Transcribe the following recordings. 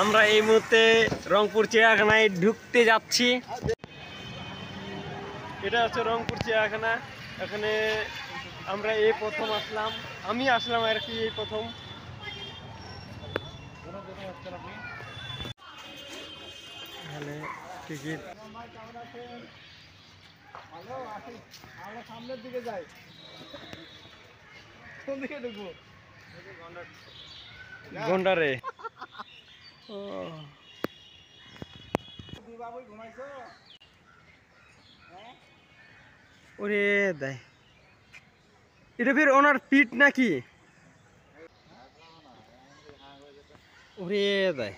আমরা এই মুহূর্তে রংপুর চিড়িয়াখানায় ঢুকতে যাচ্ছি। এটা হচ্ছে রংপুর চিড়িয়াখানা। এখানে আমরা এই প্রথম আসলাম, আমি আসলাম আর কি, এই প্রথম। এখানে টিকিট আমরা সামনের দিকে যাই, কোন দিকে ঢুকবো? গন্ডারে। ওরে দেয়, এটা ফের ওনার পিঠ নাকি? ওরে দেয়,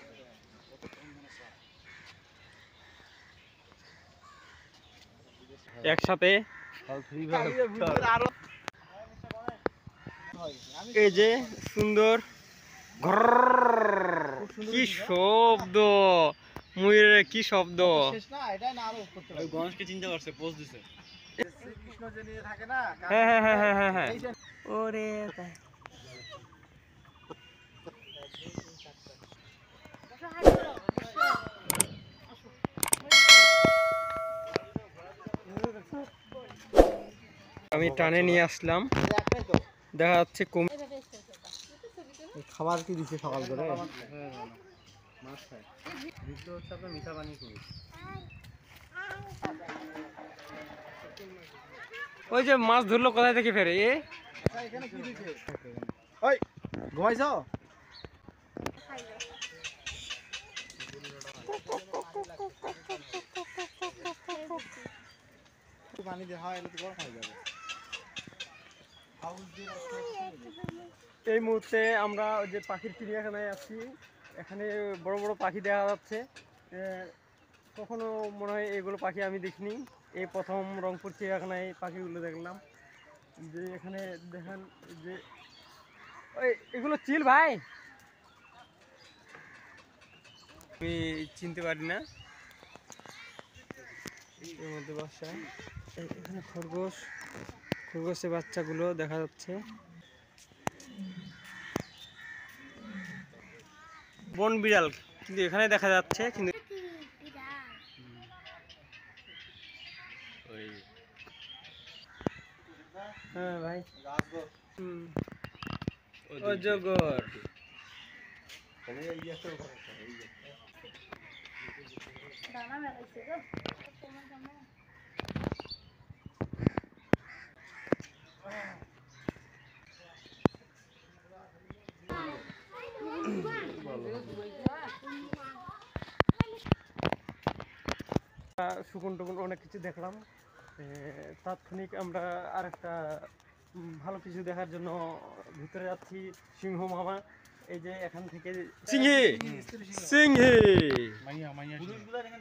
একসাথে এই যে সুন্দর কি শব্দ, ময়ূরের কি শব্দ। গণেশকে চিন্তা করছে, পোজ দিছে। শ্রীকৃষ্ণ যে নিয়ে থাকে না, হ্যাঁ হ্যাঁ হ্যাঁ হ্যাঁ হ্যাঁ হ্যাঁ। ওরে আমি টানে নিয়ে আসলাম, দেখা যাচ্ছে খাবার কি দিচ্ছে সকাল করে? মাছ খায়, হচ্ছে আপনার মিঠা পানি কুমির। ওই যে মাছ ধরলো কোথায় থেকে ফেরে এ? এখানে কি দিচ্ছে? ওই ঘুমাইছ? পানি দিয়ে হয় এলে তো গরম হয়ে যাবে। এই মুহূর্তে আমরা ওই যে পাখির চিড়িয়াখানায় আছি। এখানে বড় বড় পাখি দেখা যাচ্ছে। কখনো মনে হয় এগুলো পাখি আমি দেখিনি, এই প্রথম রংপুর চিড়িয়াখানায় পাখিগুলো দেখলাম। যে এখানে দেখেন যে ওই এগুলো চিল ভাই, আমি চিনতে পারি না। এর মধ্যে বাসা, এখানে খরগোশের বাচ্চাগুলো দেখা যাচ্ছে। বন বিড়াল কিন্তু এখানে দেখা যাচ্ছে, কিন্তু হ্যাঁ ভাই অজগর। শুকুন টুকুন অনেক কিছু দেখলাম। তাৎক্ষণিক আমরা আরেকটা ভালো কিছু দেখার জন্য ভিতরে যাচ্ছি। সিংহ মামা, এই যে এখান থেকে সিংহে সিংহে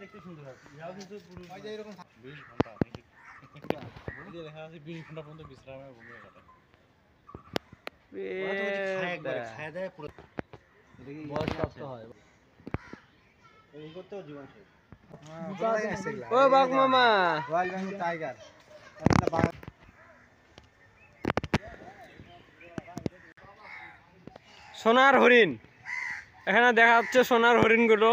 দেখতে সুন্দর হয়। ও বাঘ মামা, রয়্যাল বেঙ্গল টাইগার, সোনার হরিণ। এখানে দেখা যাচ্ছে সোনার হরিণ গুলো,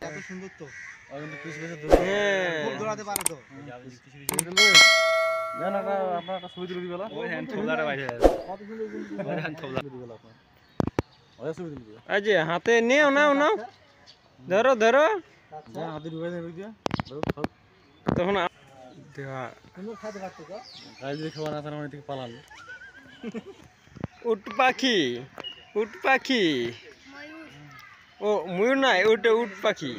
এত সুন্দর তো। দৌড়াতে পারে তো। এই যে হাতে নিও, নাও নাও, ধরো ধরো, তখন উট পাখি, উট পাখি, ও ময়ূর নাই, ওটা উট পাখি।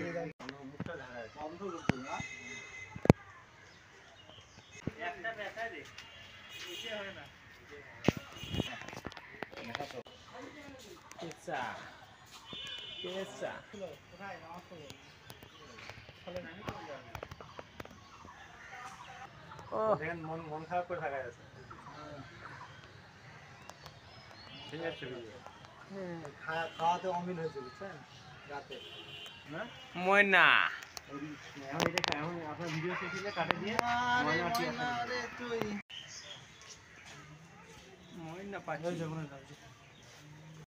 মন খারাপ করে থাকা যাচ্ছে। খাওয়াতে অমিল হয়েছে, বুঝছেন, রাতে ময়না। এখন আপনার ভিডিও শেষ হলে কাটে দিয়ে ময়না পাখি।